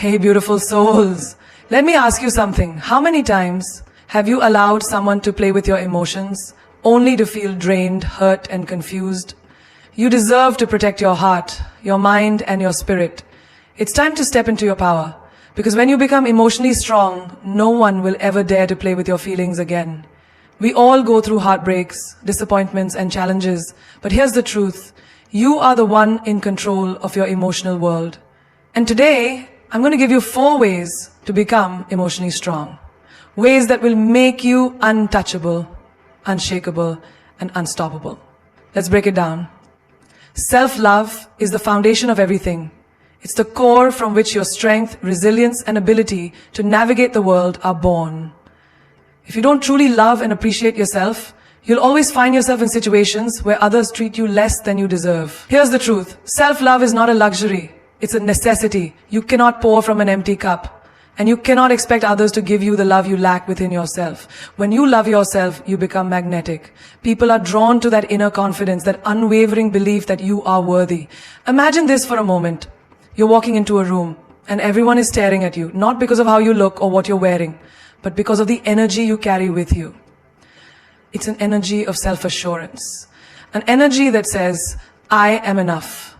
Hey, beautiful souls. Let me ask you something. How many times have you allowed someone to play with your emotions only to feel drained, hurt, and confused? You deserve to protect your heart, your mind, and your spirit. It's time to step into your power. Because when you become emotionally strong, no one will ever dare to play with your feelings again. We all go through heartbreaks, disappointments, and challenges. But here's the truth. You are the one in control of your emotional world. And today, I'm going to give you 4 ways to become emotionally strong. Ways that will make you untouchable, unshakable, and unstoppable. Let's break it down. Self-love is the foundation of everything. It's the core from which your strength, resilience, and ability to navigate the world are born. If you don't truly love and appreciate yourself, you'll always find yourself in situations where others treat you less than you deserve. Here's the truth. Self-love is not a luxury. It's a necessity. You cannot pour from an empty cup. And you cannot expect others to give you the love you lack within yourself. When you love yourself, you become magnetic. People are drawn to that inner confidence, that unwavering belief that you are worthy. Imagine this for a moment. You're walking into a room and everyone is staring at you, not because of how you look or what you're wearing, but because of the energy you carry with you. It's an energy of self-assurance. An energy that says, I am enough.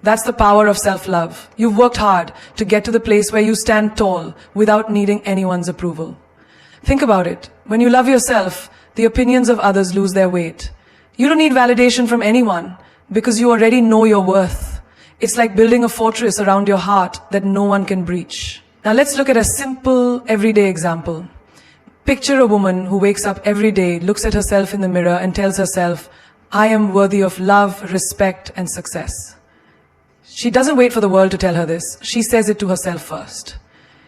That's the power of self-love. You've worked hard to get to the place where you stand tall without needing anyone's approval. Think about it. When you love yourself, the opinions of others lose their weight. You don't need validation from anyone because you already know your worth. It's like building a fortress around your heart that no one can breach. Now let's look at a simple, everyday example. Picture a woman who wakes up every day, looks at herself in the mirror and tells herself, I am worthy of love, respect, and success. She doesn't wait for the world to tell her this. She says it to herself first.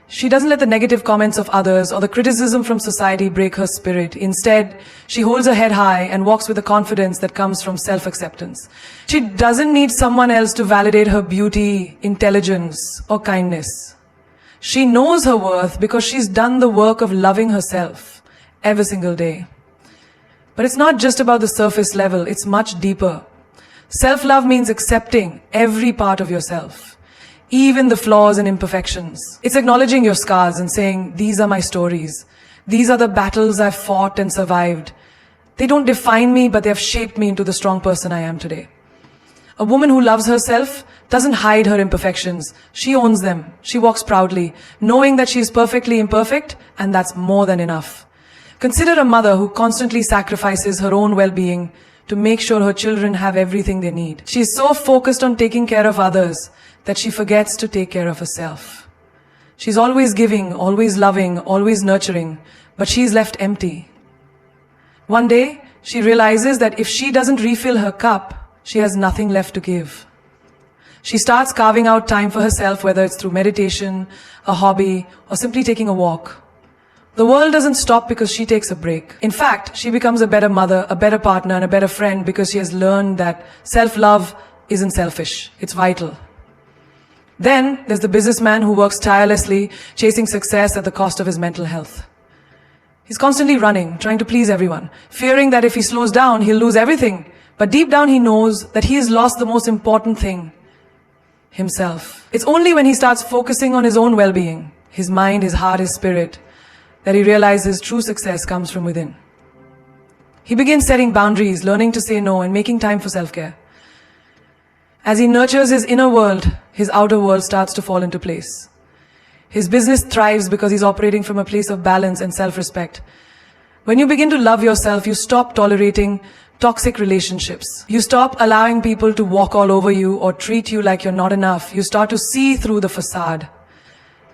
She doesn't let the negative comments of others or the criticism from society break her spirit. Instead, she holds her head high and walks with the confidence that comes from self-acceptance. She doesn't need someone else to validate her beauty, intelligence, or kindness. She knows her worth because she's done the work of loving herself every single day. But it's not just about the surface level, it's much deeper. Self-love means accepting every part of yourself, even the flaws and imperfections. It's acknowledging your scars and saying, these are my stories. These are the battles I've fought and survived. They don't define me, but they have shaped me into the strong person I am today. A woman who loves herself doesn't hide her imperfections. She owns them. She walks proudly, knowing that she is perfectly imperfect, and that's more than enough. Consider a mother who constantly sacrifices her own well-being to make sure her children have everything they need. She is so focused on taking care of others that she forgets to take care of herself. She's always giving, always loving, always nurturing, but she's left empty. One day, she realizes that if she doesn't refill her cup, she has nothing left to give. She starts carving out time for herself, whether it's through meditation, a hobby, or simply taking a walk. The world doesn't stop because she takes a break. In fact, she becomes a better mother, a better partner, and a better friend because she has learned that self-love isn't selfish. It's vital. Then there's the businessman who works tirelessly, chasing success at the cost of his mental health. He's constantly running, trying to please everyone, fearing that if he slows down, he'll lose everything. But deep down he knows that he has lost the most important thing, himself. It's only when he starts focusing on his own well-being, his mind, his heart, his spirit, that he realizes true success comes from within. He begins setting boundaries, learning to say no, and making time for self-care. As he nurtures his inner world, his outer world starts to fall into place. His business thrives because he's operating from a place of balance and self-respect. When you begin to love yourself, you stop tolerating toxic relationships. You stop allowing people to walk all over you or treat you like you're not enough. You start to see through the facade.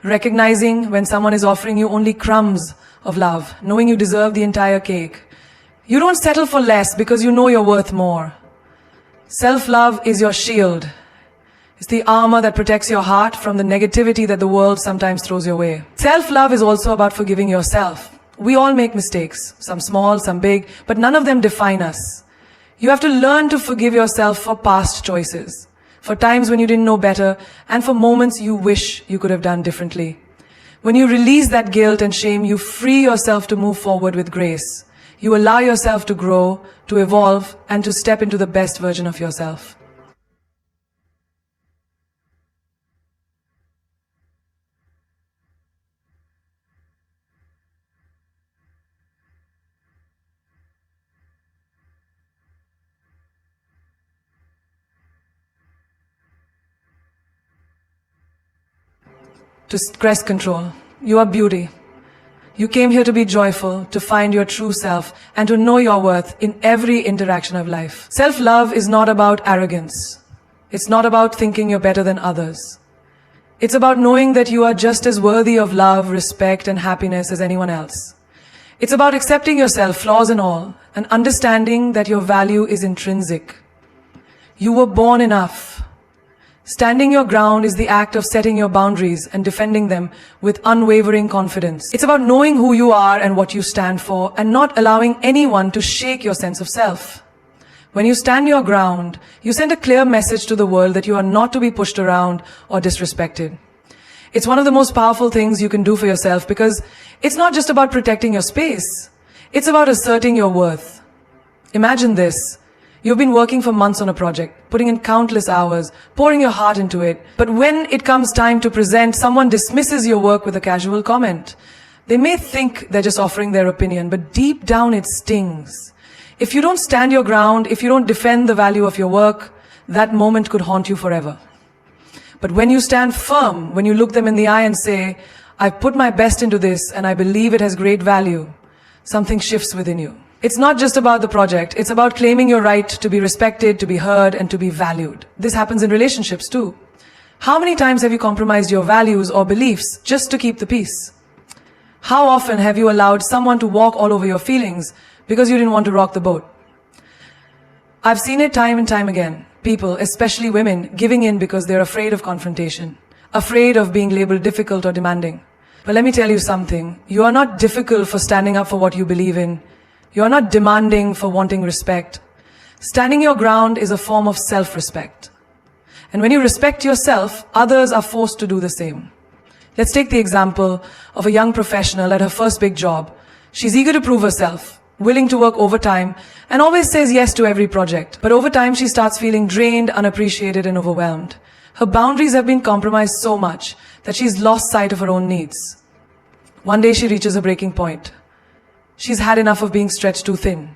Recognizing when someone is offering you only crumbs of love, knowing you deserve the entire cake. You don't settle for less because you know you're worth more. Self-love is your shield. It's the armor that protects your heart from the negativity that the world sometimes throws your way. Self-love is also about forgiving yourself. We all make mistakes, some small, some big, but none of them define us. You have to learn to forgive yourself for past choices, for times when you didn't know better, and for moments you wish you could have done differently. When you release that guilt and shame, you free yourself to move forward with grace. You allow yourself to grow, to evolve, and to step into the best version of yourself. to crest control. You are beauty. You came here to be joyful, to find your true self, and to know your worth in every interaction of life. Self-love is not about arrogance. It's not about thinking you're better than others. It's about knowing that you are just as worthy of love, respect, and happiness as anyone else. It's about accepting yourself, flaws and all, and understanding that your value is intrinsic. You were born enough. Standing your ground is the act of setting your boundaries and defending them with unwavering confidence. It's about knowing who you are and what you stand for, and not allowing anyone to shake your sense of self. When you stand your ground, you send a clear message to the world that you are not to be pushed around or disrespected. It's one of the most powerful things you can do for yourself, because it's not just about protecting your space. It's about asserting your worth. Imagine this. You've been working for months on a project, putting in countless hours, pouring your heart into it. But when it comes time to present, someone dismisses your work with a casual comment. They may think they're just offering their opinion, but deep down it stings. If you don't stand your ground, if you don't defend the value of your work, that moment could haunt you forever. But when you stand firm, when you look them in the eye and say, I've put my best into this and I believe it has great value, something shifts within you. It's not just about the project, it's about claiming your right to be respected, to be heard, and to be valued. This happens in relationships too. How many times have you compromised your values or beliefs just to keep the peace? How often have you allowed someone to walk all over your feelings because you didn't want to rock the boat? I've seen it time and time again. People, especially women, giving in because they're afraid of confrontation, afraid of being labeled difficult or demanding. But let me tell you something. You are not difficult for standing up for what you believe in. You are not demanding for wanting respect. Standing your ground is a form of self-respect. And when you respect yourself, others are forced to do the same. Let's take the example of a young professional at her first big job. She's eager to prove herself, willing to work overtime, and always says yes to every project. But over time, she starts feeling drained, unappreciated, and overwhelmed. Her boundaries have been compromised so much that she's lost sight of her own needs. One day, she reaches a breaking point. She's had enough of being stretched too thin.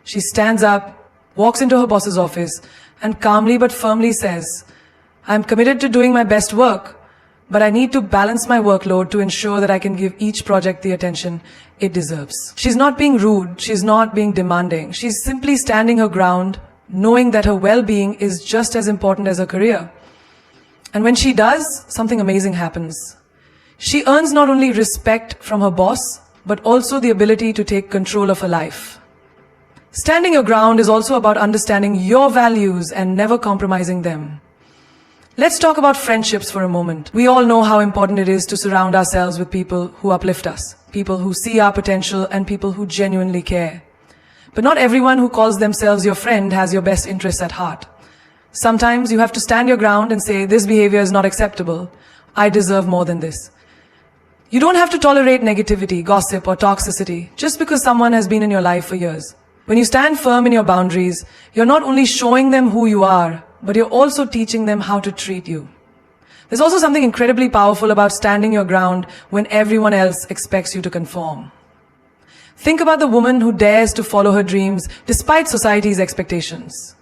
She stands up, walks into her boss's office, and calmly but firmly says, I'm committed to doing my best work, but I need to balance my workload to ensure that I can give each project the attention it deserves. She's not being rude, she's not being demanding. She's simply standing her ground, knowing that her well-being is just as important as her career. And when she does, something amazing happens. She earns not only respect from her boss, but also the ability to take control of her life. Standing your ground is also about understanding your values and never compromising them. Let's talk about friendships for a moment. We all know how important it is to surround ourselves with people who uplift us, people who see our potential, and people who genuinely care. But not everyone who calls themselves your friend has your best interests at heart. Sometimes you have to stand your ground and say, this behavior is not acceptable. I deserve more than this. You don't have to tolerate negativity, gossip, or toxicity just because someone has been in your life for years. When you stand firm in your boundaries, you're not only showing them who you are, but you're also teaching them how to treat you. There's also something incredibly powerful about standing your ground when everyone else expects you to conform. Think about the woman who dares to follow her dreams despite society's expectations.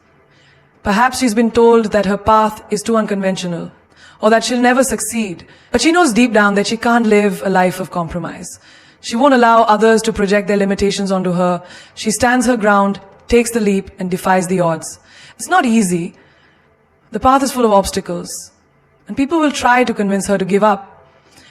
Perhaps she's been told that her path is too unconventional, or that she'll never succeed. But she knows deep down that she can't live a life of compromise. She won't allow others to project their limitations onto her. She stands her ground, takes the leap, and defies the odds. It's not easy. The path is full of obstacles, and people will try to convince her to give up.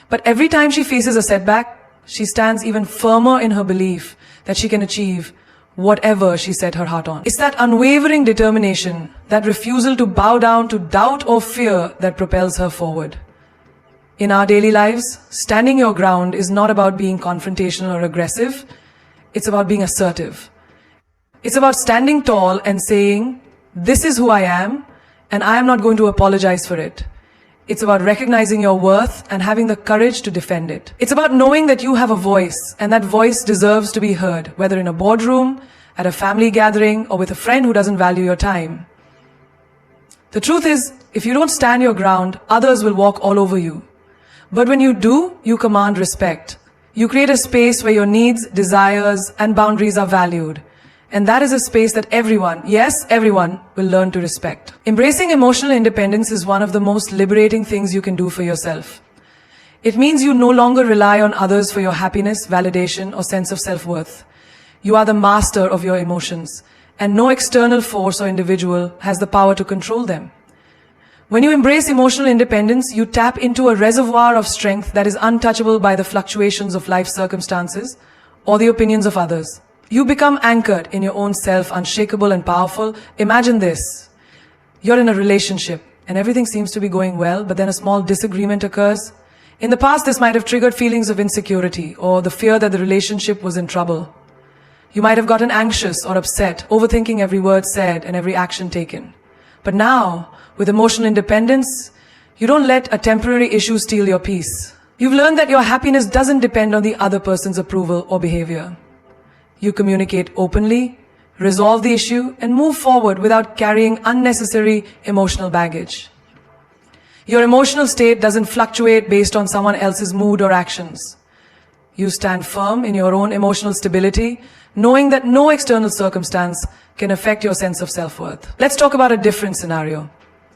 But every time she faces a setback, she stands even firmer in her belief that she can achieve whatever she set her heart on. It's that unwavering determination, that refusal to bow down to doubt or fear that propels her forward. In our daily lives, standing your ground is not about being confrontational or aggressive. It's about being assertive. It's about standing tall and saying, this is who I am, and I am not going to apologize for it. It's about recognizing your worth and having the courage to defend it. It's about knowing that you have a voice, and that voice deserves to be heard, whether in a boardroom, at a family gathering, or with a friend who doesn't value your time. The truth is, if you don't stand your ground, others will walk all over you. But when you do, you command respect. You create a space where your needs, desires, and boundaries are valued. And that is a space that everyone, yes, everyone, will learn to respect. Embracing emotional independence is one of the most liberating things you can do for yourself. It means you no longer rely on others for your happiness, validation, or sense of self-worth. You are the master of your emotions, and no external force or individual has the power to control them. When you embrace emotional independence, you tap into a reservoir of strength that is untouchable by the fluctuations of life circumstances or the opinions of others. You become anchored in your own self, unshakable and powerful. Imagine this. You're in a relationship and everything seems to be going well, but then a small disagreement occurs. In the past, this might have triggered feelings of insecurity or the fear that the relationship was in trouble. You might have gotten anxious or upset, overthinking every word said and every action taken. But now, with emotional independence, you don't let a temporary issue steal your peace. You've learned that your happiness doesn't depend on the other person's approval or behavior. You communicate openly, resolve the issue, and move forward without carrying unnecessary emotional baggage. Your emotional state doesn't fluctuate based on someone else's mood or actions. You stand firm in your own emotional stability, knowing that no external circumstance can affect your sense of self-worth. Let's talk about a different scenario.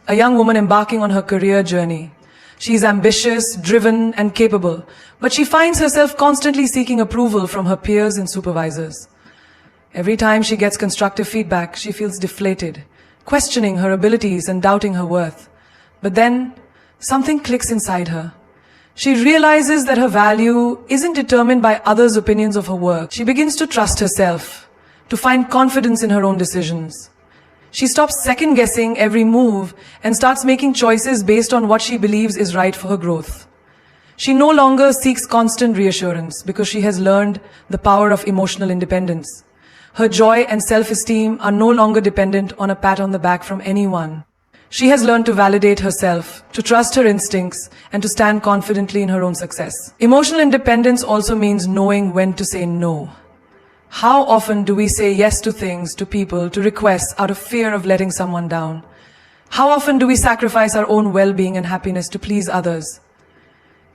A young woman embarking on her career journey. She's ambitious, driven, and capable, but she finds herself constantly seeking approval from her peers and supervisors. Every time she gets constructive feedback, she feels deflated, questioning her abilities and doubting her worth. But then, something clicks inside her. She realizes that her value isn't determined by others' opinions of her work. She begins to trust herself, to find confidence in her own decisions. She stops second-guessing every move and starts making choices based on what she believes is right for her growth. She no longer seeks constant reassurance because she has learned the power of emotional independence. Her joy and self-esteem are no longer dependent on a pat on the back from anyone. She has learned to validate herself, to trust her instincts, and to stand confidently in her own success. Emotional independence also means knowing when to say no. How often do we say yes to things, to people, to requests out of fear of letting someone down? How often do we sacrifice our own well-being and happiness to please others?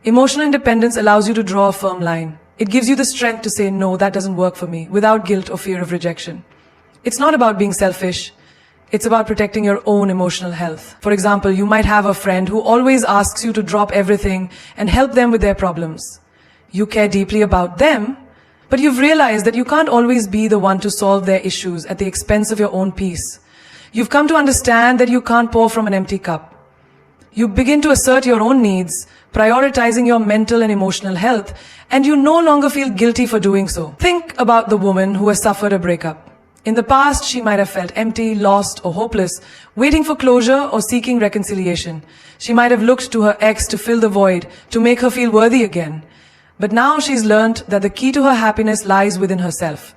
Emotional independence allows you to draw a firm line. It gives you the strength to say, no, that doesn't work for me, without guilt or fear of rejection. It's not about being selfish. It's about protecting your own emotional health. For example, you might have a friend who always asks you to drop everything and help them with their problems. You care deeply about them, but you've realized that you can't always be the one to solve their issues at the expense of your own peace. You've come to understand that you can't pour from an empty cup. You begin to assert your own needs, prioritizing your mental and emotional health, and you no longer feel guilty for doing so. Think about the woman who has suffered a breakup. In the past, she might have felt empty, lost, or hopeless, waiting for closure or seeking reconciliation. She might have looked to her ex to fill the void, to make her feel worthy again. But now she's learned that the key to her happiness lies within herself.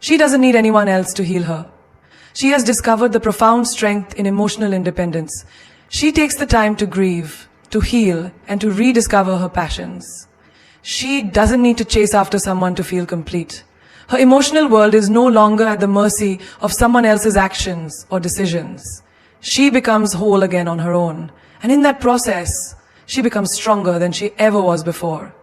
She doesn't need anyone else to heal her. She has discovered the profound strength in emotional independence. She takes the time to grieve, to heal, and to rediscover her passions. She doesn't need to chase after someone to feel complete. Her emotional world is no longer at the mercy of someone else's actions or decisions. She becomes whole again on her own. And in that process, she becomes stronger than she ever was before.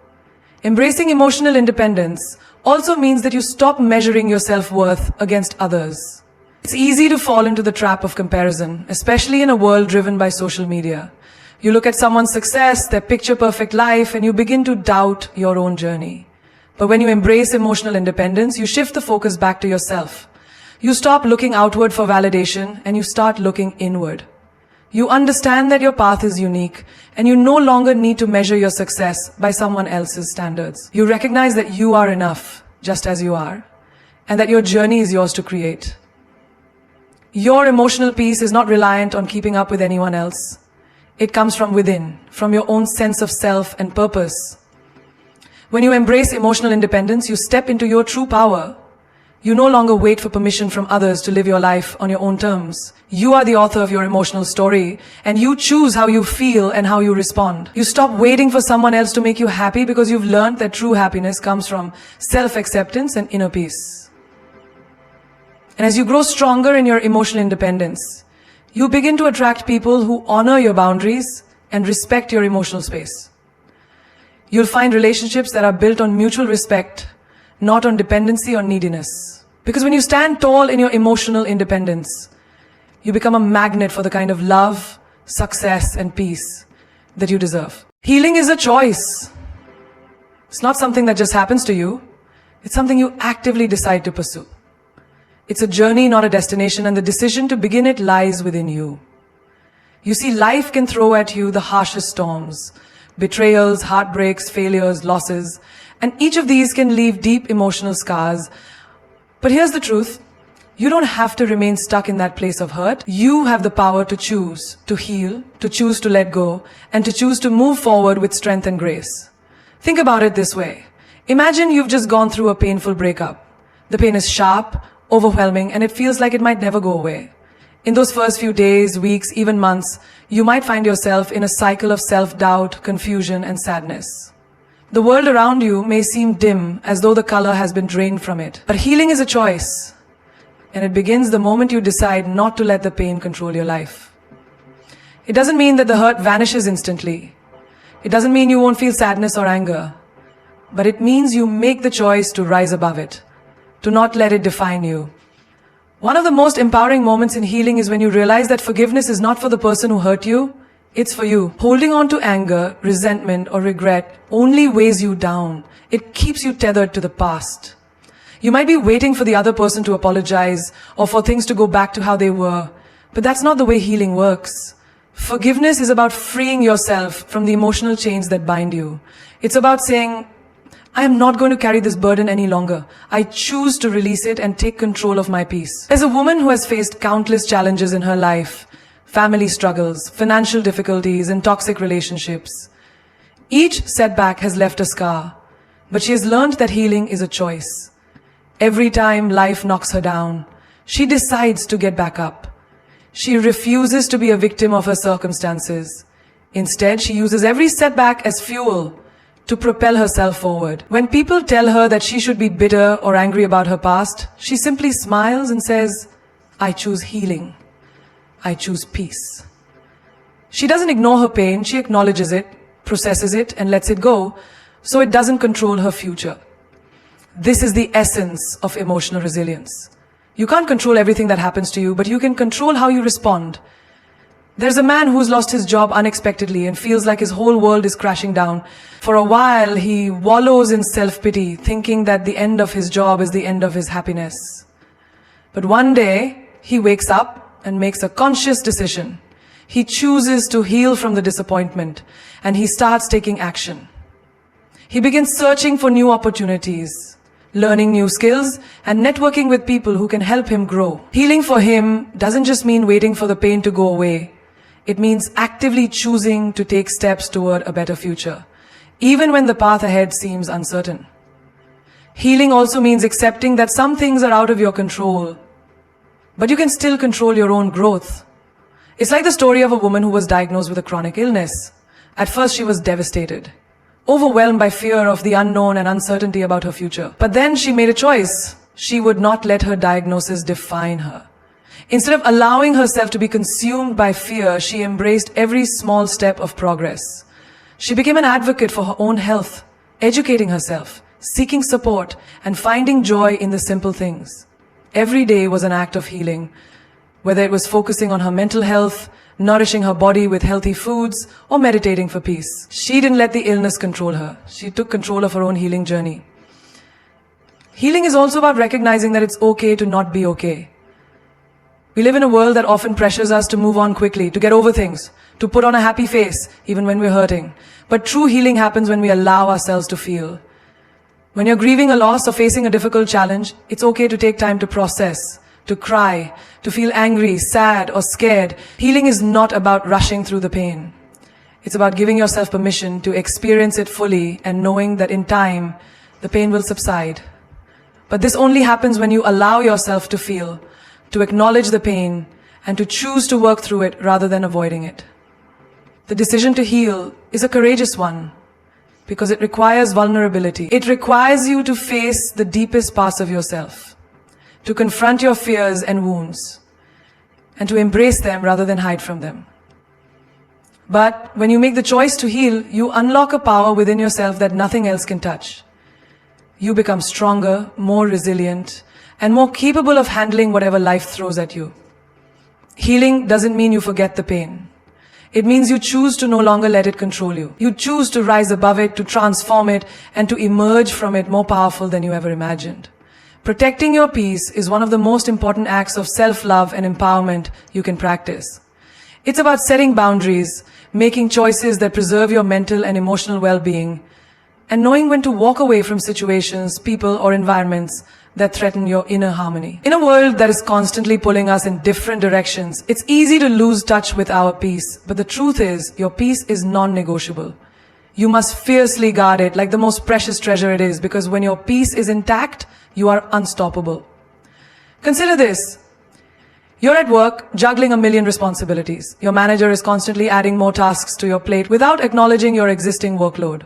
Embracing emotional independence also means that you stop measuring your self-worth against others. It's easy to fall into the trap of comparison, especially in a world driven by social media. You look at someone's success, their picture-perfect life, and you begin to doubt your own journey. But when you embrace emotional independence, you shift the focus back to yourself. You stop looking outward for validation and you start looking inward. You understand that your path is unique and you no longer need to measure your success by someone else's standards. You recognize that you are enough, just as you are, and that your journey is yours to create. Your emotional peace is not reliant on keeping up with anyone else. It comes from within, from your own sense of self and purpose. When you embrace emotional independence, you step into your true power. You no longer wait for permission from others to live your life on your own terms. You are the author of your emotional story, and you choose how you feel and how you respond. You stop waiting for someone else to make you happy because you've learned that true happiness comes from self-acceptance and inner peace. And as you grow stronger in your emotional independence, you begin to attract people who honor your boundaries and respect your emotional space. You'll find relationships that are built on mutual respect, not on dependency or neediness. Because when you stand tall in your emotional independence, you become a magnet for the kind of love, success, and peace that you deserve. Healing is a choice. It's not something that just happens to you. It's something you actively decide to pursue. It's a journey, not a destination, and the decision to begin it lies within you. You see, life can throw at you the harshest storms, betrayals, heartbreaks, failures, losses, and each of these can leave deep emotional scars. But here's the truth. You don't have to remain stuck in that place of hurt. You have the power to choose to heal, to choose to let go, and to choose to move forward with strength and grace. Think about it this way. Imagine you've just gone through a painful breakup. The pain is sharp, overwhelming, and it feels like it might never go away. In those first few days, weeks, even months, you might find yourself in a cycle of self-doubt, confusion, and sadness. The world around you may seem dim, as though the color has been drained from it. But healing is a choice. And it begins the moment you decide not to let the pain control your life. It doesn't mean that the hurt vanishes instantly. It doesn't mean you won't feel sadness or anger. But it means you make the choice to rise above it, to not let it define you. One of the most empowering moments in healing is when you realize that forgiveness is not for the person who hurt you, it's for you. Holding on to anger, resentment, or regret only weighs you down. It keeps you tethered to the past. You might be waiting for the other person to apologize or for things to go back to how they were, but that's not the way healing works. Forgiveness is about freeing yourself from the emotional chains that bind you. It's about saying, I am not going to carry this burden any longer. I choose to release it and take control of my peace. As a woman who has faced countless challenges in her life, family struggles, financial difficulties, and toxic relationships, each setback has left a scar, but she has learned that healing is a choice. Every time life knocks her down, she decides to get back up. She refuses to be a victim of her circumstances. Instead, she uses every setback as fuel to propel herself forward. When people tell her that she should be bitter or angry about her past, she simply smiles and says, I choose healing. I choose peace. She doesn't ignore her pain, she acknowledges it, processes it, and lets it go, so it doesn't control her future. This is the essence of emotional resilience. You can't control everything that happens to you, but you can control how you respond. There's a man who's lost his job unexpectedly and feels like his whole world is crashing down. For a while, he wallows in self-pity, thinking that the end of his job is the end of his happiness. But one day, he wakes up and makes a conscious decision. He chooses to heal from the disappointment, and he starts taking action. He begins searching for new opportunities, learning new skills, and networking with people who can help him grow. Healing for him doesn't just mean waiting for the pain to go away. It means actively choosing to take steps toward a better future, even when the path ahead seems uncertain. Healing also means accepting that some things are out of your control, but you can still control your own growth. It's like the story of a woman who was diagnosed with a chronic illness. At first, she was devastated, overwhelmed by fear of the unknown and uncertainty about her future. But then she made a choice. She would not let her diagnosis define her. Instead of allowing herself to be consumed by fear, she embraced every small step of progress. She became an advocate for her own health, educating herself, seeking support, and finding joy in the simple things. Every day was an act of healing, whether it was focusing on her mental health, nourishing her body with healthy foods, or meditating for peace. She didn't let the illness control her. She took control of her own healing journey. Healing is also about recognizing that it's okay to not be okay. We live in a world that often pressures us to move on quickly, to get over things, to put on a happy face, even when we're hurting. But true healing happens when we allow ourselves to feel. When you're grieving a loss or facing a difficult challenge, it's okay to take time to process, to cry, to feel angry, sad, or scared. Healing is not about rushing through the pain. It's about giving yourself permission to experience it fully and knowing that in time, the pain will subside. But this only happens when you allow yourself to feel, to acknowledge the pain, and to choose to work through it rather than avoiding it. The decision to heal is a courageous one because it requires vulnerability. It requires you to face the deepest parts of yourself, to confront your fears and wounds, and to embrace them rather than hide from them. But when you make the choice to heal, you unlock a power within yourself that nothing else can touch. You become stronger, more resilient, and more capable of handling whatever life throws at you. Healing doesn't mean you forget the pain. It means you choose to no longer let it control you. You choose to rise above it, to transform it, and to emerge from it more powerful than you ever imagined. Protecting your peace is one of the most important acts of self-love and empowerment you can practice. It's about setting boundaries, making choices that preserve your mental and emotional well-being, and knowing when to walk away from situations, people, or environments that threaten your inner harmony. In a world that is constantly pulling us in different directions, it's easy to lose touch with our peace, but the truth is, your peace is non-negotiable. You must fiercely guard it like the most precious treasure it is, because when your peace is intact, you are unstoppable. Consider this. You're at work, juggling a million responsibilities. Your manager is constantly adding more tasks to your plate without acknowledging your existing workload.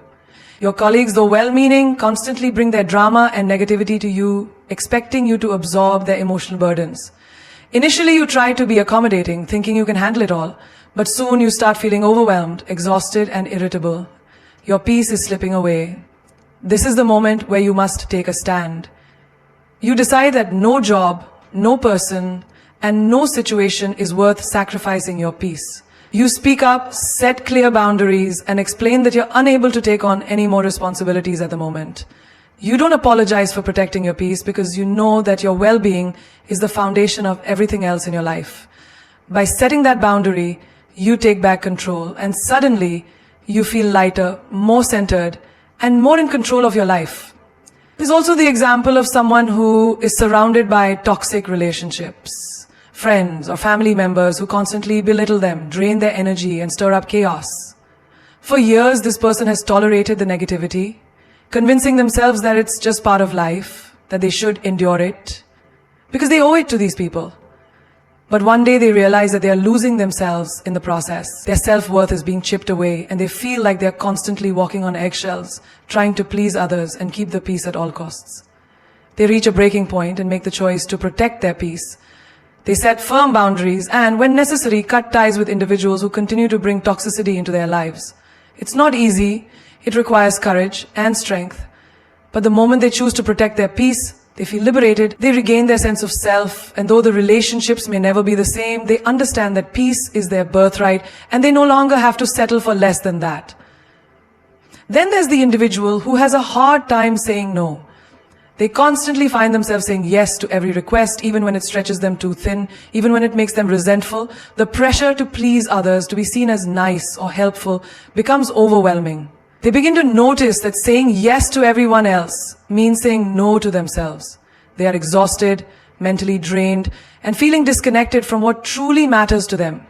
Your colleagues, though well-meaning, constantly bring their drama and negativity to you, expecting you to absorb their emotional burdens. Initially, you try to be accommodating, thinking you can handle it all, but soon you start feeling overwhelmed, exhausted, and irritable. Your peace is slipping away. This is the moment where you must take a stand. You decide that no job, no person, and no situation is worth sacrificing your peace. You speak up, set clear boundaries, and explain that you're unable to take on any more responsibilities at the moment. You don't apologize for protecting your peace because you know that your well-being is the foundation of everything else in your life. By setting that boundary, you take back control, and suddenly you feel lighter, more centered, and more in control of your life. There's also the example of someone who is surrounded by toxic relationships. Friends or family members who constantly belittle them, drain their energy, and stir up chaos. For years, this person has tolerated the negativity, convincing themselves that it's just part of life, that they should endure it, because they owe it to these people. But one day they realize that they are losing themselves in the process. Their self-worth is being chipped away, and they feel like they're constantly walking on eggshells, trying to please others and keep the peace at all costs. They reach a breaking point and make the choice to protect their peace. They set firm boundaries and, when necessary, cut ties with individuals who continue to bring toxicity into their lives. It's not easy. It requires courage and strength. But the moment they choose to protect their peace, they feel liberated, they regain their sense of self, and though the relationships may never be the same, they understand that peace is their birthright, and they no longer have to settle for less than that. Then there's the individual who has a hard time saying no. They constantly find themselves saying yes to every request, even when it stretches them too thin, even when it makes them resentful. The pressure to please others, to be seen as nice or helpful, becomes overwhelming. They begin to notice that saying yes to everyone else means saying no to themselves. They are exhausted, mentally drained, and feeling disconnected from what truly matters to them.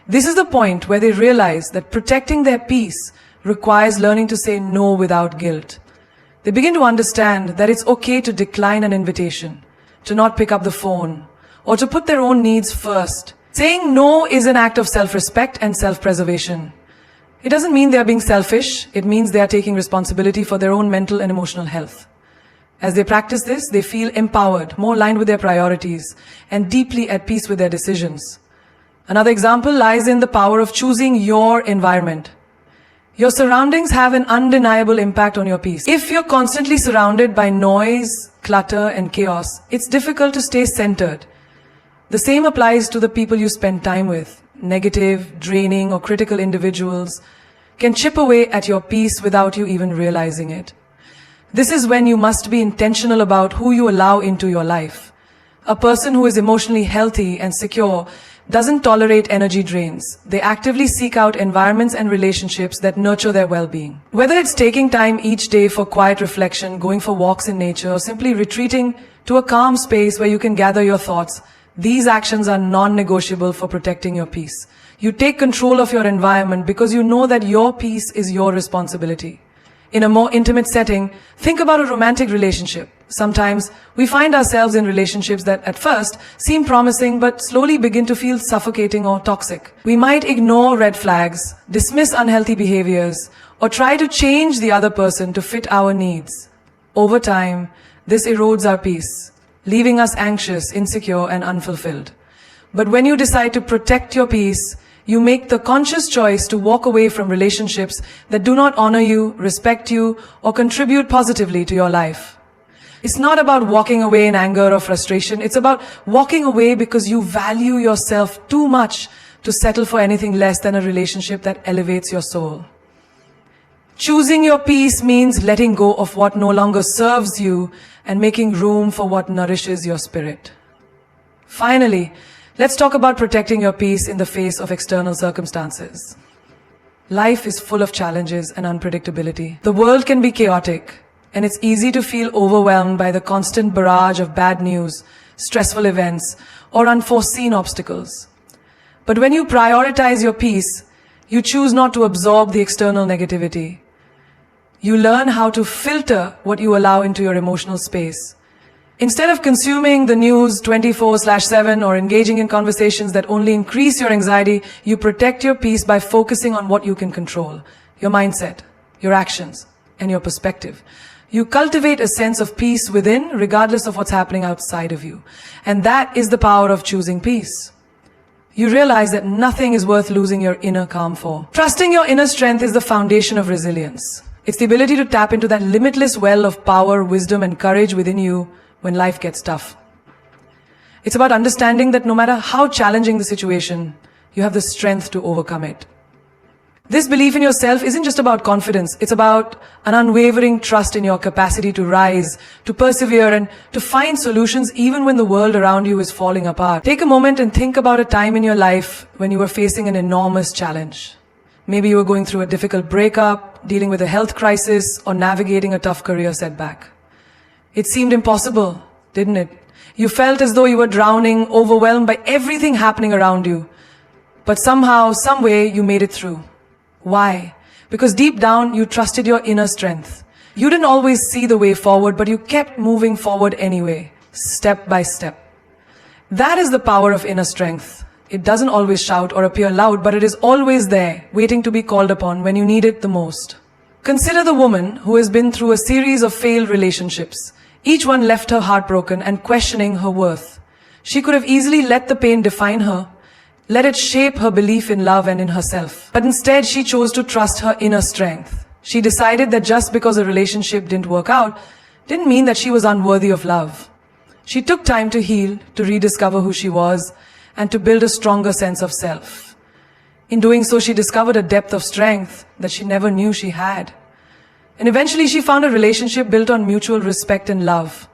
This is the point where they realize that protecting their peace requires learning to say no without guilt. They begin to understand that it's okay to decline an invitation, to not pick up the phone, or to put their own needs first. Saying no is an act of self-respect and self-preservation. It doesn't mean they are being selfish. It means they are taking responsibility for their own mental and emotional health. As they practice this, they feel empowered, more aligned with their priorities, and deeply at peace with their decisions. Another example lies in the power of choosing your environment. Your surroundings have an undeniable impact on your peace. If you're constantly surrounded by noise, clutter, and chaos, it's difficult to stay centered. The same applies to the people you spend time with. Negative, draining, or critical individuals can chip away at your peace without you even realizing it. This is when you must be intentional about who you allow into your life. A person who is emotionally healthy and secure doesn't tolerate energy drains. They actively seek out environments and relationships that nurture their well-being. Whether it's taking time each day for quiet reflection, going for walks in nature, or simply retreating to a calm space where you can gather your thoughts, these actions are non-negotiable for protecting your peace. You take control of your environment because you know that your peace is your responsibility. In a more intimate setting, think about a romantic relationship. Sometimes we find ourselves in relationships that at first seem promising but slowly begin to feel suffocating or toxic. We might ignore red flags, dismiss unhealthy behaviors, or try to change the other person to fit our needs. Over time, this erodes our peace, leaving us anxious, insecure, and unfulfilled. But when you decide to protect your peace, you make the conscious choice to walk away from relationships that do not honor you, respect you, or contribute positively to your life. It's not about walking away in anger or frustration. It's about walking away because you value yourself too much to settle for anything less than a relationship that elevates your soul. Choosing your peace means letting go of what no longer serves you and making room for what nourishes your spirit. Finally, let's talk about protecting your peace in the face of external circumstances. Life is full of challenges and unpredictability. The world can be chaotic, and it's easy to feel overwhelmed by the constant barrage of bad news, stressful events, or unforeseen obstacles. But when you prioritize your peace, you choose not to absorb the external negativity. You learn how to filter what you allow into your emotional space. Instead of consuming the news 24/7 or engaging in conversations that only increase your anxiety, you protect your peace by focusing on what you can control: your mindset, your actions, and your perspective. You cultivate a sense of peace within, regardless of what's happening outside of you. And that is the power of choosing peace. You realize that nothing is worth losing your inner calm for. Trusting your inner strength is the foundation of resilience. It's the ability to tap into that limitless well of power, wisdom, and courage within you when life gets tough. It's about understanding that no matter how challenging the situation, you have the strength to overcome it. This belief in yourself isn't just about confidence. It's about an unwavering trust in your capacity to rise, to persevere, and to find solutions even when the world around you is falling apart. Take a moment and think about a time in your life when you were facing an enormous challenge. Maybe you were going through a difficult breakup, dealing with a health crisis, or navigating a tough career setback. It seemed impossible, didn't it? You felt as though you were drowning, overwhelmed by everything happening around you. But somehow, some way, you made it through. Why? Because deep down, you trusted your inner strength. You didn't always see the way forward, but you kept moving forward anyway, step by step. That is the power of inner strength. It doesn't always shout or appear loud, but it is always there, waiting to be called upon when you need it the most. Consider the woman who has been through a series of failed relationships. Each one left her heartbroken and questioning her worth. She could have easily let the pain define her, let it shape her belief in love and in herself. But instead, she chose to trust her inner strength. She decided that just because a relationship didn't work out, didn't mean that she was unworthy of love. She took time to heal, to rediscover who she was, and to build a stronger sense of self. In doing so, she discovered a depth of strength that she never knew she had. And eventually, she found a relationship built on mutual respect and love.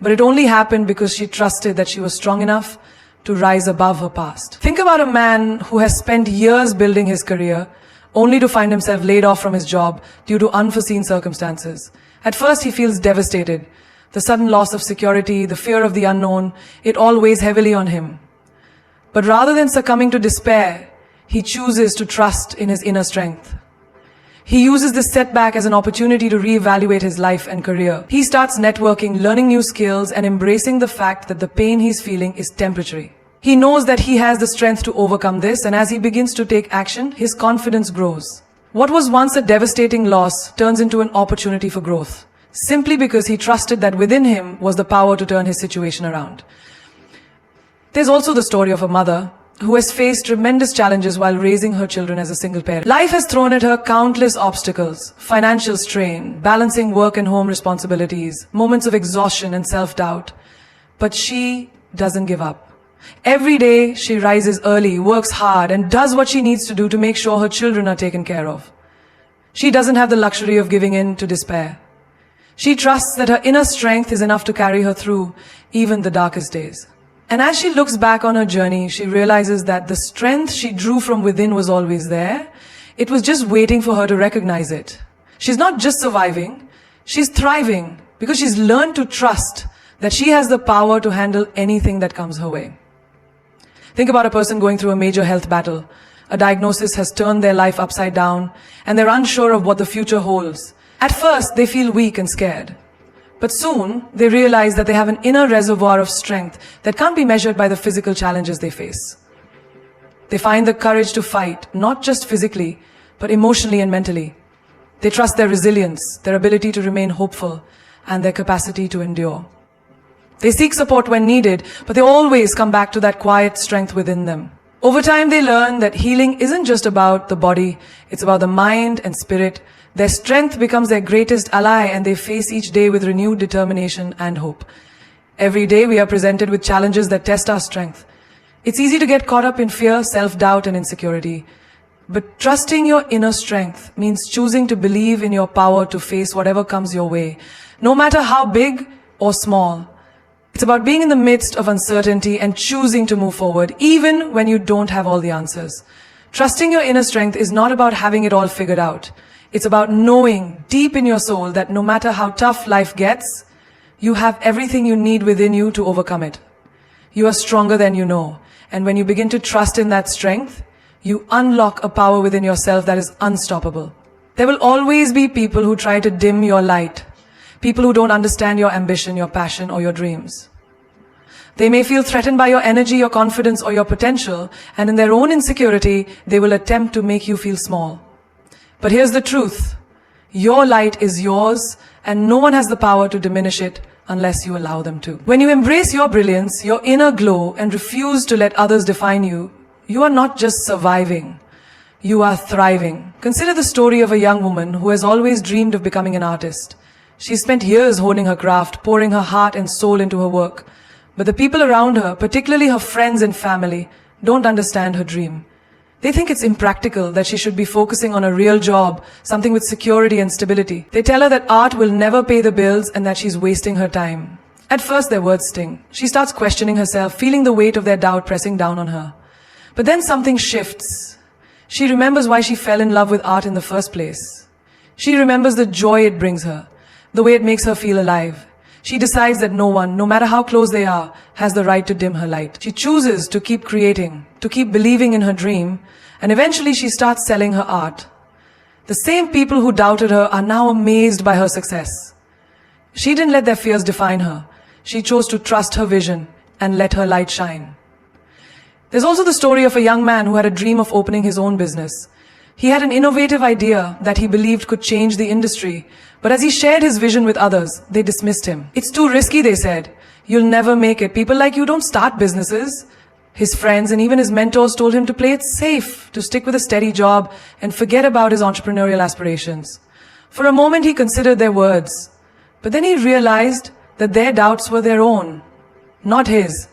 But it only happened because she trusted that she was strong enough to rise above her past. Think about a man who has spent years building his career, only to find himself laid off from his job due to unforeseen circumstances. At first, he feels devastated. The sudden loss of security, the fear of the unknown, it all weighs heavily on him. But rather than succumbing to despair, he chooses to trust in his inner strength. He uses this setback as an opportunity to reevaluate his life and career. He starts networking, learning new skills, and embracing the fact that the pain he's feeling is temporary. He knows that he has the strength to overcome this, and as he begins to take action, his confidence grows. What was once a devastating loss turns into an opportunity for growth, simply because he trusted that within him was the power to turn his situation around. There's also the story of a mother who has faced tremendous challenges while raising her children as a single parent. Life has thrown at her countless obstacles: financial strain, balancing work and home responsibilities, moments of exhaustion and self-doubt. But she doesn't give up. Every day she rises early, works hard, and does what she needs to do to make sure her children are taken care of. She doesn't have the luxury of giving in to despair. She trusts that her inner strength is enough to carry her through even the darkest days. And as she looks back on her journey, she realizes that the strength she drew from within was always there. It was just waiting for her to recognize it. She's not just surviving, she's thriving because she's learned to trust that she has the power to handle anything that comes her way. Think about a person going through a major health battle. A diagnosis has turned their life upside down, and they're unsure of what the future holds. At first, they feel weak and scared. But soon, they realize that they have an inner reservoir of strength that can't be measured by the physical challenges they face. They find the courage to fight, not just physically, but emotionally and mentally. They trust their resilience, their ability to remain hopeful, and their capacity to endure. They seek support when needed, but they always come back to that quiet strength within them. Over time, they learn that healing isn't just about the body, it's about the mind and spirit. Their strength becomes their greatest ally, and they face each day with renewed determination and hope. Every day we are presented with challenges that test our strength. It's easy to get caught up in fear, self-doubt, and insecurity. But trusting your inner strength means choosing to believe in your power to face whatever comes your way, no matter how big or small. It's about being in the midst of uncertainty and choosing to move forward, even when you don't have all the answers. Trusting your inner strength is not about having it all figured out. It's about knowing deep in your soul that no matter how tough life gets, you have everything you need within you to overcome it. You are stronger than you know. And when you begin to trust in that strength, you unlock a power within yourself that is unstoppable. There will always be people who try to dim your light. People who don't understand your ambition, your passion, or your dreams. They may feel threatened by your energy, your confidence, or your potential, and in their own insecurity, they will attempt to make you feel small. But here's the truth. Your light is yours, and no one has the power to diminish it unless you allow them to. When you embrace your brilliance, your inner glow, and refuse to let others define you, you are not just surviving, you are thriving. Consider the story of a young woman who has always dreamed of becoming an artist. She spent years honing her craft, pouring her heart and soul into her work. But the people around her, particularly her friends and family, don't understand her dream. They think it's impractical, that she should be focusing on a real job, something with security and stability. They tell her that art will never pay the bills and that she's wasting her time. At first, their words sting. She starts questioning herself, feeling the weight of their doubt pressing down on her. But then something shifts. She remembers why she fell in love with art in the first place. She remembers the joy it brings her, the way it makes her feel alive. She decides that no one, no matter how close they are, has the right to dim her light. She chooses to keep creating, to keep believing in her dream, and eventually she starts selling her art. The same people who doubted her are now amazed by her success. She didn't let their fears define her. She chose to trust her vision and let her light shine. There's also the story of a young man who had a dream of opening his own business. He had an innovative idea that he believed could change the industry, but as he shared his vision with others, they dismissed him. It's too risky, they said. You'll never make it. People like you don't start businesses. His friends and even his mentors told him to play it safe, to stick with a steady job and forget about his entrepreneurial aspirations. For a moment he considered their words, but then he realized that their doubts were their own, not his.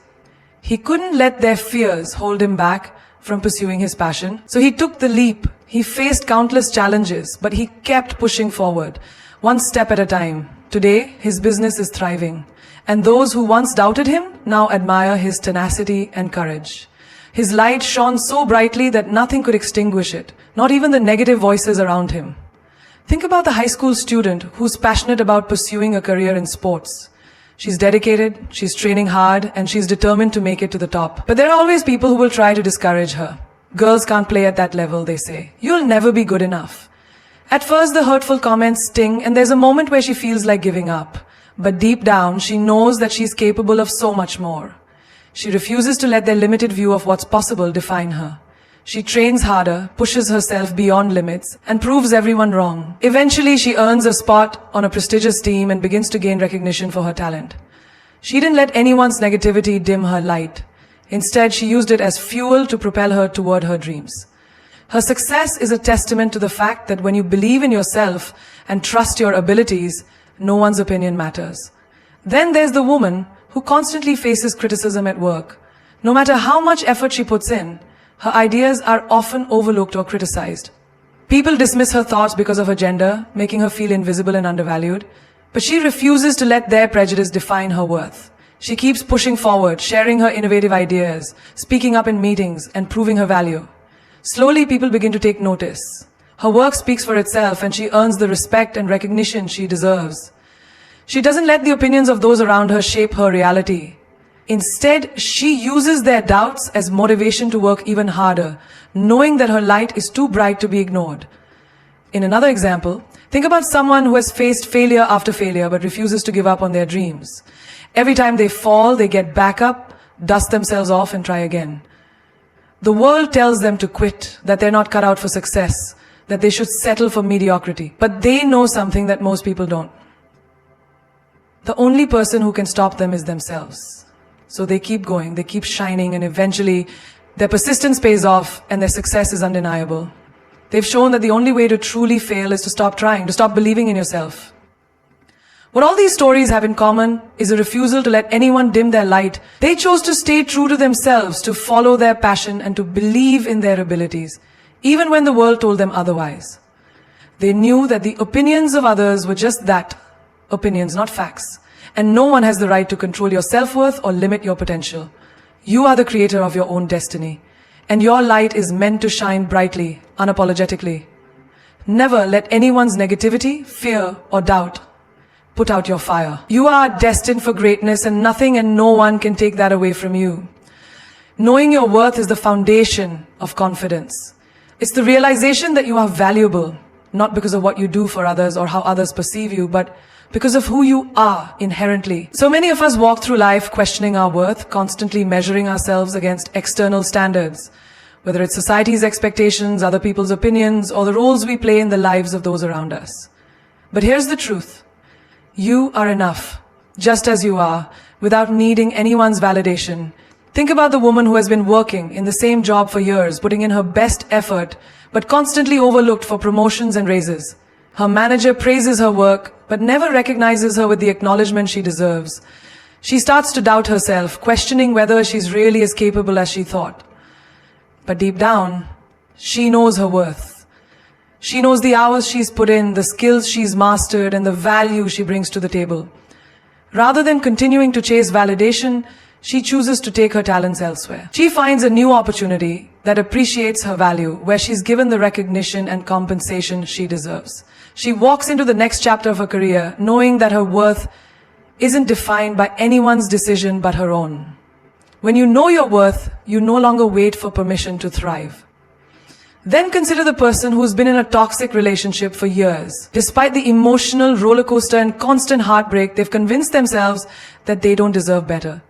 He couldn't let their fears hold him back from pursuing his passion. So he took the leap. He faced countless challenges, but he kept pushing forward, one step at a time. Today, his business is thriving, and those who once doubted him now admire his tenacity and courage. His light shone so brightly that nothing could extinguish it, not even the negative voices around him. Think about the high school student who's passionate about pursuing a career in sports. She's dedicated, she's training hard, and she's determined to make it to the top. But there are always people who will try to discourage her. Girls can't play at that level, they say. You'll never be good enough. At first, the hurtful comments sting, and there's a moment where she feels like giving up. But deep down, she knows that she's capable of so much more. She refuses to let their limited view of what's possible define her. She trains harder, pushes herself beyond limits, and proves everyone wrong. Eventually, she earns a spot on a prestigious team and begins to gain recognition for her talent. She didn't let anyone's negativity dim her light. Instead, she used it as fuel to propel her toward her dreams. Her success is a testament to the fact that when you believe in yourself and trust your abilities, no one's opinion matters. Then there's the woman who constantly faces criticism at work. No matter how much effort she puts in, her ideas are often overlooked or criticized. People dismiss her thoughts because of her gender, making her feel invisible and undervalued. But she refuses to let their prejudice define her worth. She keeps pushing forward, sharing her innovative ideas, speaking up in meetings, and proving her value. Slowly, people begin to take notice. Her work speaks for itself, and she earns the respect and recognition she deserves. She doesn't let the opinions of those around her shape her reality. Instead, she uses their doubts as motivation to work even harder, knowing that her light is too bright to be ignored. In another example, think about someone who has faced failure after failure but refuses to give up on their dreams. Every time they fall, they get back up, dust themselves off, and try again. The world tells them to quit, that they're not cut out for success, that they should settle for mediocrity. But they know something that most people don't. The only person who can stop them is themselves. So they keep going, they keep shining, and eventually their persistence pays off and their success is undeniable. They've shown that the only way to truly fail is to stop trying, to stop believing in yourself. What all these stories have in common is a refusal to let anyone dim their light. They chose to stay true to themselves, to follow their passion and to believe in their abilities, even when the world told them otherwise. They knew that the opinions of others were just that, opinions, not facts. And no one has the right to control your self-worth or limit your potential. You are the creator of your own destiny, and your light is meant to shine brightly, unapologetically. Never let anyone's negativity, fear, or doubt put out your fire. You are destined for greatness, and nothing and no one can take that away from you. Knowing your worth is the foundation of confidence. It's the realization that you are valuable, not because of what you do for others or how others perceive you, but because of who you are inherently. So many of us walk through life questioning our worth, constantly measuring ourselves against external standards, whether it's society's expectations, other people's opinions, or the roles we play in the lives of those around us. But here's the truth. You are enough, just as you are, without needing anyone's validation. Think about the woman who has been working in the same job for years, putting in her best effort, but constantly overlooked for promotions and raises. Her manager praises her work, but never recognizes her with the acknowledgement she deserves. She starts to doubt herself, questioning whether she's really as capable as she thought. But deep down, she knows her worth. She knows the hours she's put in, the skills she's mastered, and the value she brings to the table. Rather than continuing to chase validation, she chooses to take her talents elsewhere. She finds a new opportunity that appreciates her value, where she's given the recognition and compensation she deserves. She walks into the next chapter of her career, knowing that her worth isn't defined by anyone's decision but her own. When you know your worth, you no longer wait for permission to thrive. Then consider the person who's been in a toxic relationship for years. Despite the emotional roller coaster and constant heartbreak, they've convinced themselves that they don't deserve better.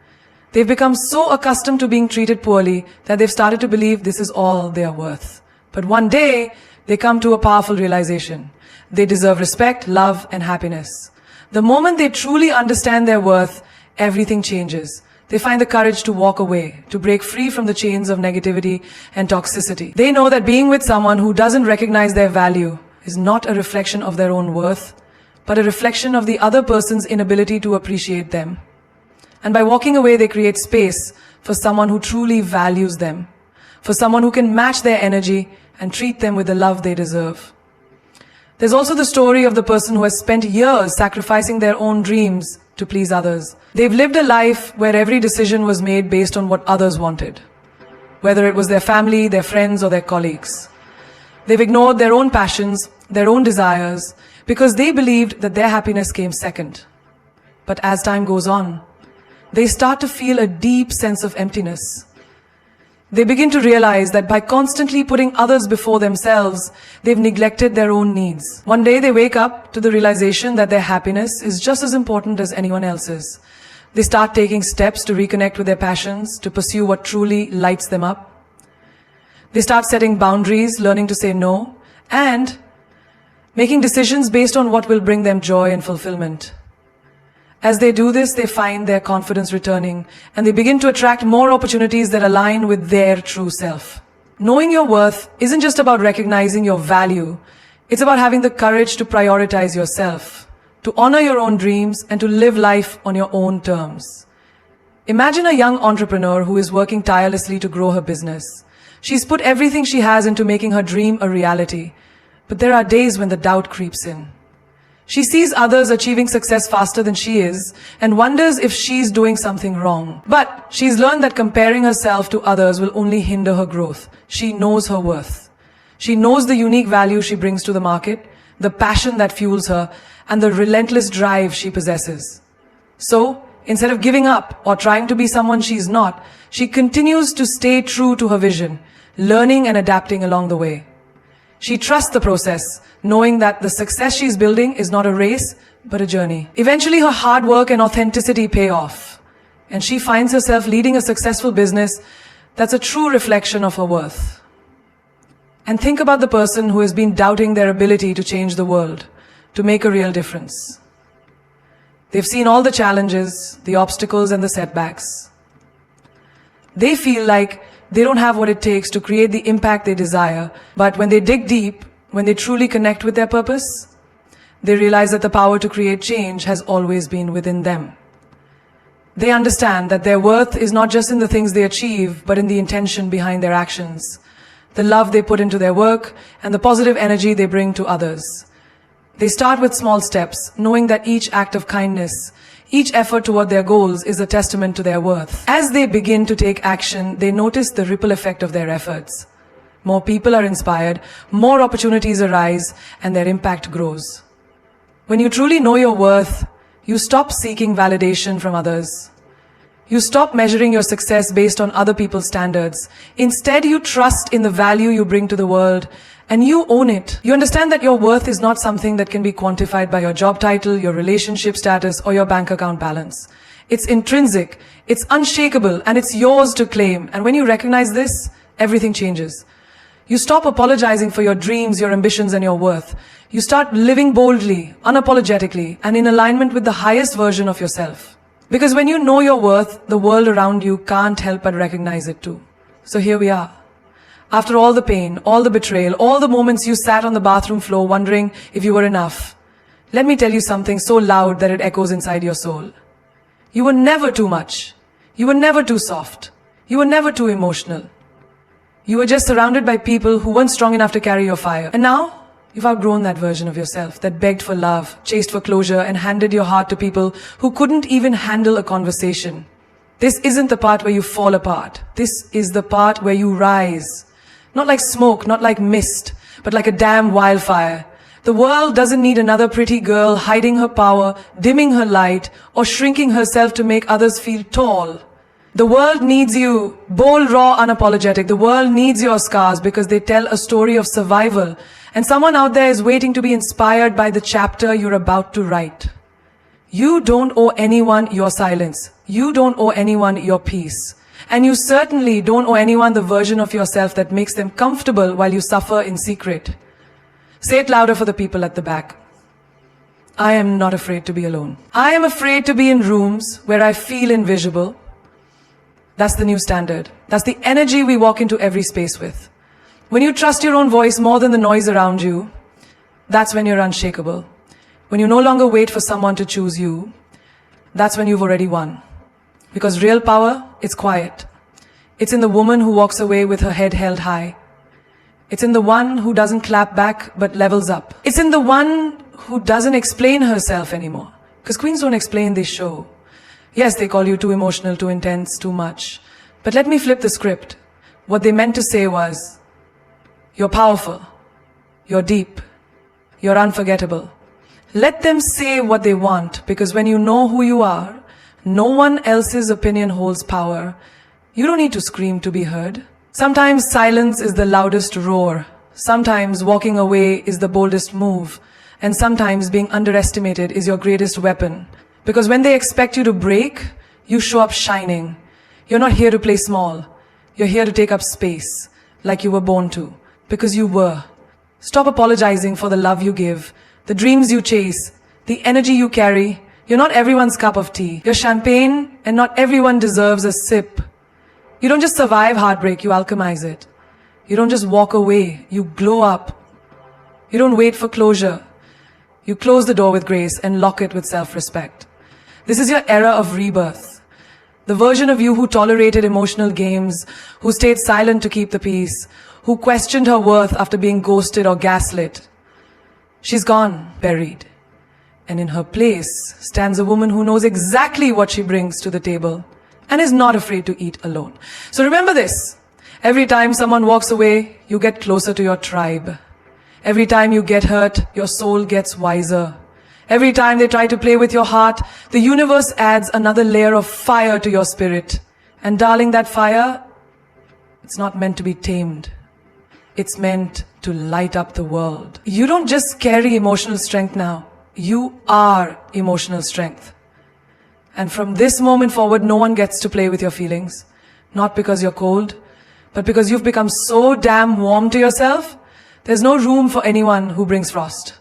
They've become so accustomed to being treated poorly that they've started to believe this is all they are worth. But one day, they come to a powerful realization. They deserve respect, love, and happiness. The moment they truly understand their worth, everything changes. They find the courage to walk away, to break free from the chains of negativity and toxicity. They know that being with someone who doesn't recognize their value is not a reflection of their own worth, but a reflection of the other person's inability to appreciate them. And by walking away, they create space for someone who truly values them, for someone who can match their energy and treat them with the love they deserve. There's also the story of the person who has spent years sacrificing their own dreams to please others. They've lived a life where every decision was made based on what others wanted, whether it was their family, their friends, or their colleagues. They've ignored their own passions, their own desires, because they believed that their happiness came second. But as time goes on, they start to feel a deep sense of emptiness. They begin to realize that by constantly putting others before themselves, they've neglected their own needs. One day they wake up to the realization that their happiness is just as important as anyone else's. They start taking steps to reconnect with their passions, to pursue what truly lights them up. They start setting boundaries, learning to say no, and making decisions based on what will bring them joy and fulfillment. As they do this, they find their confidence returning, and they begin to attract more opportunities that align with their true self. Knowing your worth isn't just about recognizing your value. It's about having the courage to prioritize yourself, to honor your own dreams, and to live life on your own terms. Imagine a young entrepreneur who is working tirelessly to grow her business. She's put everything she has into making her dream a reality, but there are days when the doubt creeps in. She sees others achieving success faster than she is and wonders if she's doing something wrong. But she's learned that comparing herself to others will only hinder her growth. She knows her worth. She knows the unique value she brings to the market, the passion that fuels her, and the relentless drive she possesses. So, instead of giving up or trying to be someone she's not, she continues to stay true to her vision, learning and adapting along the way. She trusts the process, knowing that the success she's building is not a race, but a journey. Eventually, her hard work and authenticity pay off, and she finds herself leading a successful business that's a true reflection of her worth. And think about the person who has been doubting their ability to change the world, to make a real difference. They've seen all the challenges, the obstacles, and the setbacks. They feel like they don't have what it takes to create the impact they desire, but when they dig deep, when they truly connect with their purpose, They realize that the power to create change has always been within them. They understand that their worth is not just in the things they achieve, but in the intention behind their actions, the love they put into their work, and the positive energy they bring to others. They start with small steps, knowing that each act of kindness, each effort toward their goals is a testament to their worth. As they begin to take action, they notice the ripple effect of their efforts. More people are inspired, more opportunities arise, and their impact grows. When you truly know your worth, you stop seeking validation from others. You stop measuring your success based on other people's standards. Instead, you trust in the value you bring to the world, and you own it. You understand that your worth is not something that can be quantified by your job title, your relationship status, or your bank account balance. It's intrinsic, it's unshakable, and it's yours to claim. And when you recognize this, everything changes. You stop apologizing for your dreams, your ambitions, and your worth. You start living boldly, unapologetically, and in alignment with the highest version of yourself. Because when you know your worth, the world around you can't help but recognize it too. So here we are. After all the pain, all the betrayal, all the moments you sat on the bathroom floor wondering if you were enough, let me tell you something so loud that it echoes inside your soul. You were never too much. You were never too soft. You were never too emotional. You were just surrounded by people who weren't strong enough to carry your fire. And now, you've outgrown that version of yourself that begged for love, chased for closure, and handed your heart to people who couldn't even handle a conversation. This isn't the part where you fall apart. This is the part where you rise. Not like smoke, not like mist, but like a damn wildfire. The world doesn't need another pretty girl hiding her power, dimming her light, or shrinking herself to make others feel tall. The world needs you, bold, raw, unapologetic. The world needs your scars because they tell a story of survival. And someone out there is waiting to be inspired by the chapter you're about to write. You don't owe anyone your silence. You don't owe anyone your peace. And you certainly don't owe anyone the version of yourself that makes them comfortable while you suffer in secret. Say it louder for the people at the back. I am not afraid to be alone. I am afraid to be in rooms where I feel invisible. That's the new standard. That's the energy we walk into every space with. When you trust your own voice more than the noise around you, that's when you're unshakable. When you no longer wait for someone to choose you, that's when you've already won. Because real power, it's quiet. It's in the woman who walks away with her head held high. It's in the one who doesn't clap back but levels up. It's in the one who doesn't explain herself anymore. Because queens don't explain, they show. Yes, they call you too emotional, too intense, too much. But let me flip the script. What they meant to say was, you're powerful, you're deep, you're unforgettable. Let them say what they want, because when you know who you are, no one else's opinion holds power. You don't need to scream to be heard. Sometimes silence is the loudest roar. Sometimes walking away is the boldest move. And sometimes being underestimated is your greatest weapon. Because when they expect you to break, you show up shining. You're not here to play small. You're here to take up space, like you were born to. Because you were. Stop apologizing for the love you give, the dreams you chase, the energy you carry. You're not everyone's cup of tea. You're champagne, and not everyone deserves a sip. You don't just survive heartbreak, you alchemize it. You don't just walk away, you glow up. You don't wait for closure. You close the door with grace and lock it with self-respect. This is your era of rebirth. The version of you who tolerated emotional games, who stayed silent to keep the peace, who questioned her worth after being ghosted or gaslit. She's gone, buried. And in her place stands a woman who knows exactly what she brings to the table and is not afraid to eat alone. So remember this. Every time someone walks away, you get closer to your tribe. Every time you get hurt, your soul gets wiser. Every time they try to play with your heart, the universe adds another layer of fire to your spirit. And darling, that fire, it's not meant to be tamed. It's meant to light up the world. You don't just carry emotional strength now. You are emotional strength. And from this moment forward, no one gets to play with your feelings. Not because you're cold, but because you've become so damn warm to yourself, there's no room for anyone who brings frost.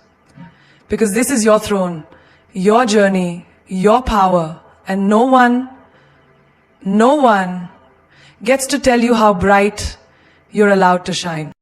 Because this is your throne, your journey, your power, and no one gets to tell you how bright you're allowed to shine.